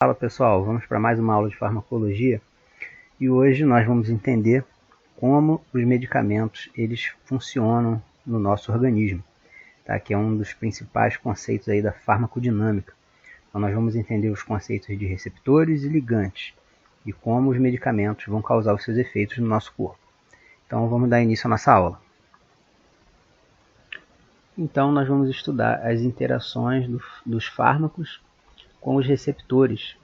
Fala pessoal, vamos para mais uma aula de farmacologia e hoje nós vamos entender como os medicamentos eles funcionam no nosso organismo, tá? Que é um dos principais conceitos aí da farmacodinâmica. Então nós vamos entender os conceitos de receptores e ligantes e como os medicamentos vão causar os seus efeitos no nosso corpo. Então vamos dar início à nossa aula. Então nós vamos estudar as interações dos fármacos com os receptores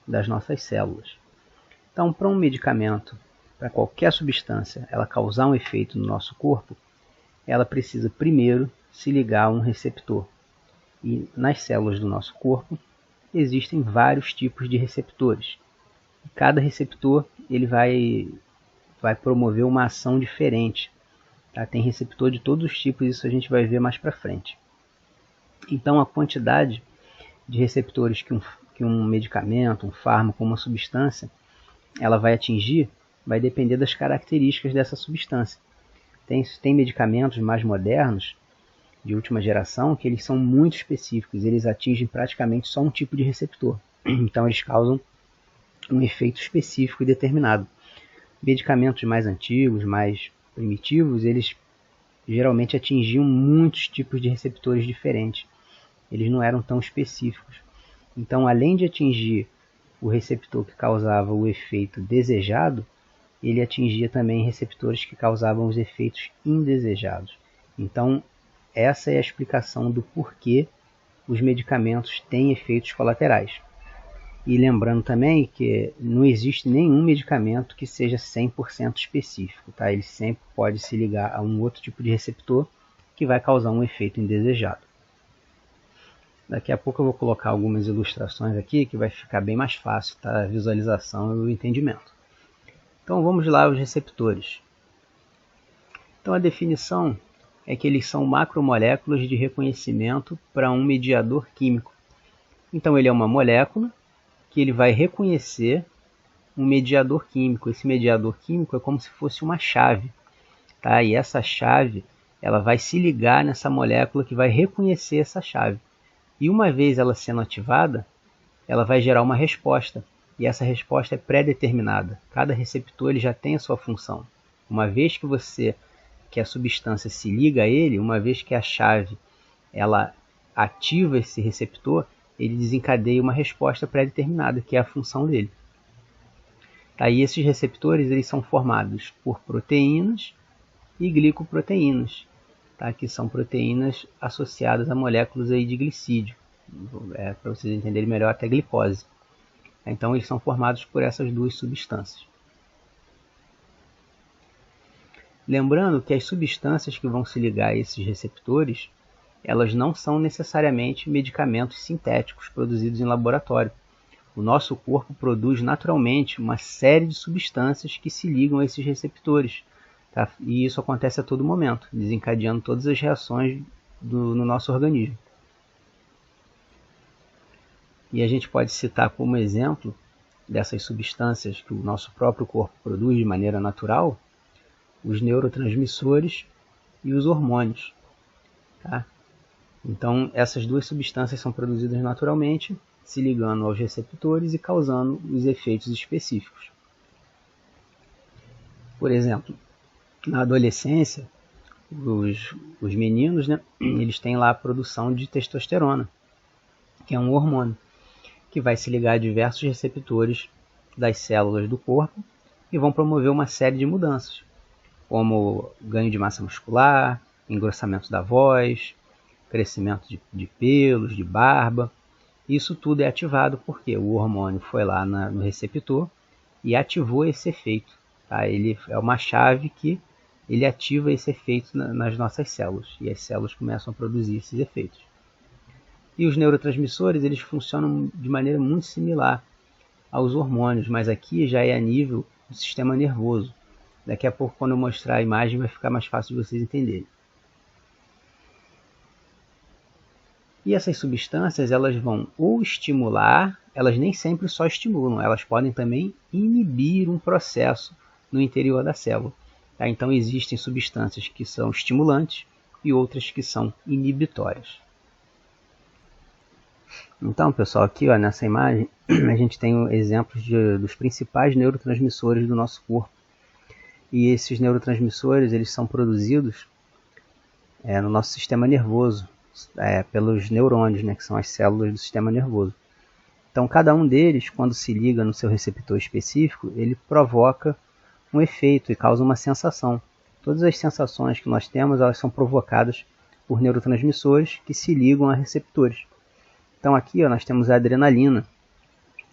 das nossas células. Então, para um medicamento, para qualquer substância, ela causar um efeito no nosso corpo, ela precisa primeiro se ligar a um receptor. E nas células do nosso corpo existem vários tipos de receptores. E cada receptor ele vai promover uma ação diferente. Tá? Tem receptor de todos os tipos, isso a gente vai ver mais para frente. Então, a quantidade de receptores que um medicamento, um fármaco, uma substância, ela vai atingir, vai depender das características dessa substância. Tem medicamentos mais modernos, de última geração, que eles são muito específicos, eles atingem praticamente só um tipo de receptor. Então eles causam um efeito específico e determinado. Medicamentos mais antigos, mais primitivos, eles geralmente atingiam muitos tipos de receptores diferentes. Eles não eram tão específicos. Então, além de atingir o receptor que causava o efeito desejado, ele atingia também receptores que causavam os efeitos indesejados. Então, essa é a explicação do porquê os medicamentos têm efeitos colaterais. E lembrando também que não existe nenhum medicamento que seja 100% específico. Tá? Ele sempre pode se ligar a um outro tipo de receptor que vai causar um efeito indesejado. Daqui a pouco eu vou colocar algumas ilustrações aqui que vai ficar bem mais fácil, tá? A visualização e o entendimento. Então vamos lá aos receptores. Então a definição é que eles são macromoléculas de reconhecimento para um mediador químico. Então ele é uma molécula que ele vai reconhecer um mediador químico. Esse mediador químico é como se fosse uma chave, tá? E essa chave ela vai se ligar nessa molécula que vai reconhecer essa chave. E uma vez ela sendo ativada, ela vai gerar uma resposta. E essa resposta é pré-determinada. Cada receptor ele já tem a sua função. Uma vez que a substância se liga a ele, uma vez que a chave ela ativa esse receptor, ele desencadeia uma resposta pré-determinada, que é a função dele. Aí esses receptores eles são formados por proteínas e glicoproteínas, tá? Que são proteínas associadas a moléculas aí de glicídio, para vocês entenderem melhor, até glicose. Então eles são formados por essas duas substâncias. Lembrando que as substâncias que vão se ligar a esses receptores, elas não são necessariamente medicamentos sintéticos produzidos em laboratório. O nosso corpo produz naturalmente uma série de substâncias que se ligam a esses receptores. Tá? E isso acontece a todo momento, desencadeando todas as reações no nosso organismo. E a gente pode citar como exemplo dessas substâncias que o nosso próprio corpo produz de maneira natural, os neurotransmissores e os hormônios. Tá? Então, essas duas substâncias são produzidas naturalmente, se ligando aos receptores e causando os efeitos específicos. Por exemplo, na adolescência, os meninos, né, eles têm lá a produção de testosterona, que é um hormônio, que vai se ligar a diversos receptores das células do corpo e vão promover uma série de mudanças, como ganho de massa muscular, engrossamento da voz, crescimento de pelos, de barba. Isso tudo é ativado porque o hormônio foi lá no receptor e ativou esse efeito. Tá? Ele é uma chave que ele ativa esse efeito nas nossas células e as células começam a produzir esses efeitos. E os neurotransmissores eles funcionam de maneira muito similar aos hormônios, mas aqui já é a nível do sistema nervoso. Daqui a pouco, quando eu mostrar a imagem, vai ficar mais fácil de vocês entenderem. E essas substâncias elas vão ou estimular, elas nem sempre só estimulam, elas podem também inibir um processo no interior da célula. Tá? Então existem substâncias que são estimulantes e outras que são inibitórias. Então, pessoal, aqui ó, nessa imagem a gente tem exemplos dos principais neurotransmissores do nosso corpo. E esses neurotransmissores eles são produzidos no nosso sistema nervoso, pelos neurônios, né, que são as células do sistema nervoso. Então, cada um deles, quando se liga no seu receptor específico, ele provoca um efeito e causa uma sensação. Todas as sensações que nós temos, elas são provocadas por neurotransmissores que se ligam a receptores. Então aqui ó, nós temos a adrenalina,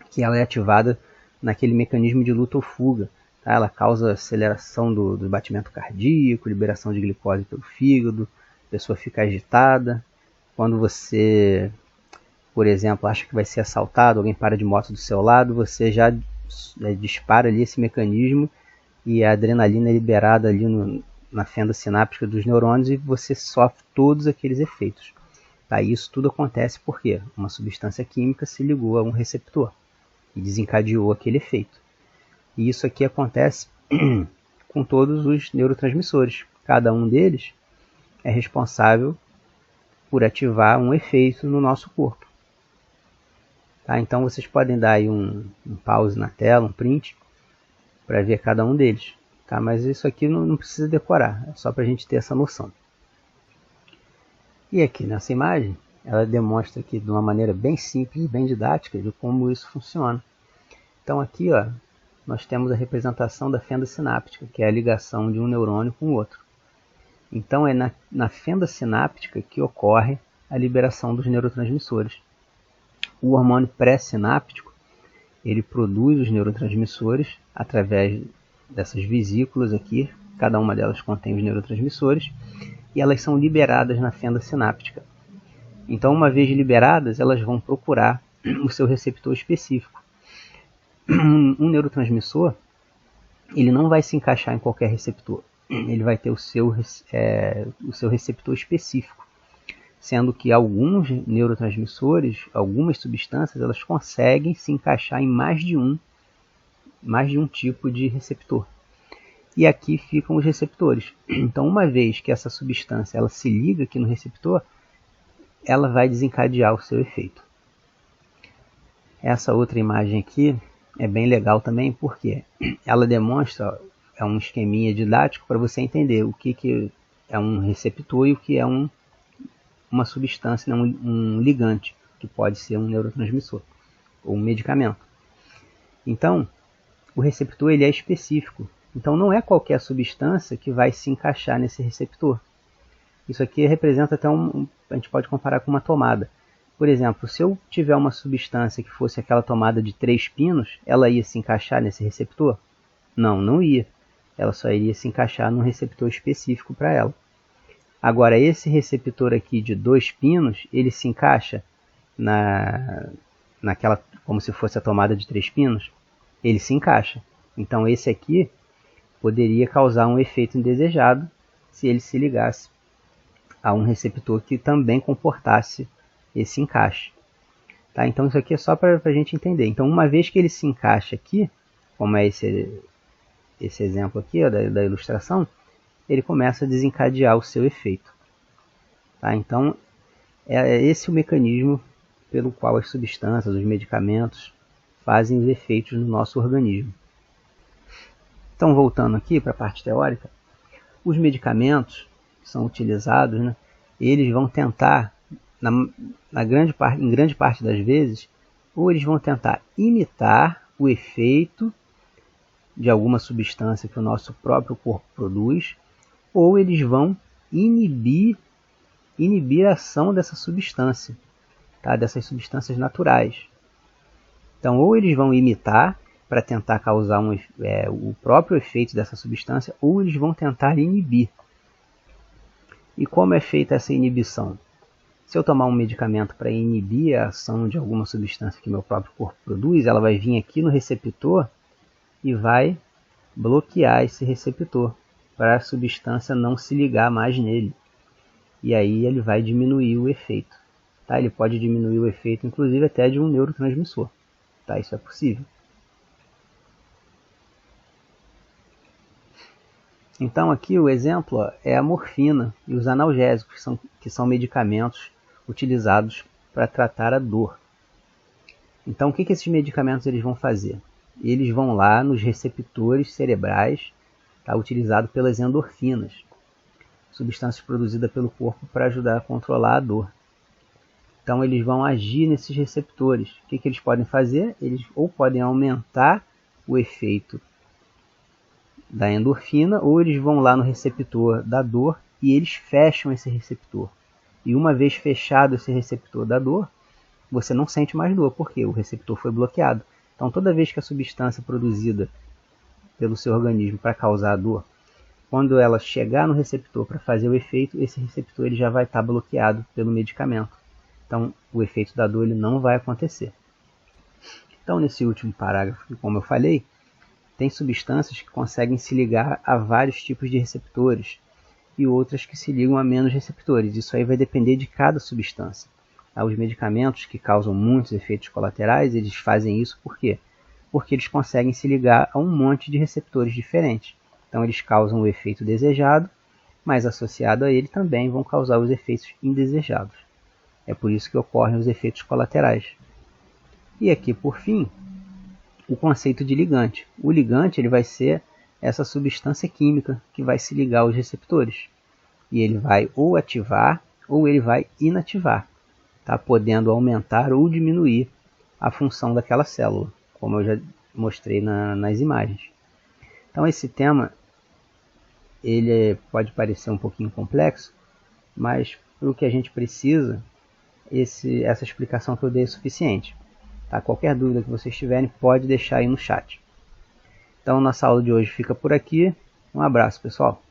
que ela é ativada naquele mecanismo de luta ou fuga. Tá? Ela causa aceleração do batimento cardíaco, liberação de glicose pelo fígado, a pessoa fica agitada. Quando você, por exemplo, acha que vai ser assaltado, alguém para de moto do seu lado, você já dispara ali esse mecanismo e a adrenalina é liberada ali na fenda sináptica dos neurônios e você sofre todos aqueles efeitos. Tá? Isso tudo acontece porque uma substância química se ligou a um receptor e desencadeou aquele efeito. E isso aqui acontece com todos os neurotransmissores. Cada um deles é responsável por ativar um efeito no nosso corpo. Tá? Então vocês podem dar aí um pause na tela, um print, para ver cada um deles. Tá? Mas isso aqui não precisa decorar, é só para a gente ter essa noção. E aqui nessa imagem, ela demonstra aqui de uma maneira bem simples e bem didática de como isso funciona. Então aqui ó, nós temos a representação da fenda sináptica, que é a ligação de um neurônio com o outro. Então é na fenda sináptica que ocorre a liberação dos neurotransmissores. O hormônio pré-sináptico, ele produz os neurotransmissores através dessas vesículas aqui, cada uma delas contém os neurotransmissores, e elas são liberadas na fenda sináptica. Então, uma vez liberadas, elas vão procurar o seu receptor específico. Um neurotransmissor, ele não vai se encaixar em qualquer receptor. Ele vai ter o seu receptor específico, sendo que alguns neurotransmissores, algumas substâncias, elas conseguem se encaixar em mais de um tipo de receptor. E aqui ficam os receptores. Então, uma vez que essa substância ela se liga aqui no receptor, ela vai desencadear o seu efeito. Essa outra imagem aqui é bem legal também, porque ela demonstra um esqueminha didático para você entender o que é um receptor e o que é uma substância, um ligante, que pode ser um neurotransmissor ou um medicamento. Então, o receptor ele é específico. Então não é qualquer substância que vai se encaixar nesse receptor. Isso aqui representa até a gente pode comparar com uma tomada. Por exemplo, se eu tiver uma substância que fosse aquela tomada de 3 pinos, ela ia se encaixar nesse receptor? Não ia. Ela só iria se encaixar num receptor específico para ela. Agora, esse receptor aqui de 2 pinos, ele se encaixa naquela, como se fosse a tomada de 3 pinos? Ele se encaixa. Então esse aqui poderia causar um efeito indesejado se ele se ligasse a um receptor que também comportasse esse encaixe. Tá? Então isso aqui é só para a gente entender. Então uma vez que ele se encaixa aqui, como é esse exemplo aqui ó, da ilustração, ele começa a desencadear o seu efeito. Tá? Então é esse o mecanismo pelo qual as substâncias, os medicamentos, fazem os efeitos no nosso organismo. Então, voltando aqui para a parte teórica, os medicamentos que são utilizados, né, eles vão tentar, em grande parte das vezes, ou eles vão tentar imitar o efeito de alguma substância que o nosso próprio corpo produz, ou eles vão inibir a ação dessa substância, tá? Dessas substâncias naturais. Então, ou eles vão imitar para tentar causar o próprio efeito dessa substância, ou eles vão tentar inibir. E como é feita essa inibição? Se eu tomar um medicamento para inibir a ação de alguma substância que meu próprio corpo produz, ela vai vir aqui no receptor e vai bloquear esse receptor para a substância não se ligar mais nele. E aí ele vai diminuir o efeito. Tá? Ele pode diminuir o efeito, inclusive, até de um neurotransmissor. Tá? Isso é possível. Então aqui o exemplo é a morfina e os analgésicos, que são medicamentos utilizados para tratar a dor. Então, o que esses medicamentos eles vão fazer? Eles vão lá nos receptores cerebrais, tá, utilizado pelas endorfinas, substâncias produzidas pelo corpo para ajudar a controlar a dor. Então, eles vão agir nesses receptores. O que eles podem fazer? Eles ou podem aumentar o efeito da endorfina, ou eles vão lá no receptor da dor e eles fecham esse receptor. E uma vez fechado esse receptor da dor, você não sente mais dor, porque o receptor foi bloqueado. Então, toda vez que a substância produzida pelo seu organismo para causar a dor, quando ela chegar no receptor para fazer o efeito, esse receptor ele já vai estar bloqueado pelo medicamento. Então, o efeito da dor ele não vai acontecer. Então, nesse último parágrafo, como eu falei, tem substâncias que conseguem se ligar a vários tipos de receptores e outras que se ligam a menos receptores. Isso aí vai depender de cada substância. Os medicamentos que causam muitos efeitos colaterais, eles fazem isso por quê? Porque eles conseguem se ligar a um monte de receptores diferentes. Então, eles causam o efeito desejado, mas associado a ele também vão causar os efeitos indesejados. É por isso que ocorrem os efeitos colaterais. E aqui, por fim, o conceito de ligante. O ligante ele vai ser essa substância química que vai se ligar aos receptores. E ele vai ou ativar ou ele vai inativar, tá? Podendo aumentar ou diminuir a função daquela célula, como eu já mostrei nas imagens. Então esse tema ele pode parecer um pouquinho complexo, mas para o que a gente precisa, essa explicação que eu dei é suficiente. Tá? Qualquer dúvida que vocês tiverem, pode deixar aí no chat. Então, nossa aula de hoje fica por aqui. Um abraço, pessoal!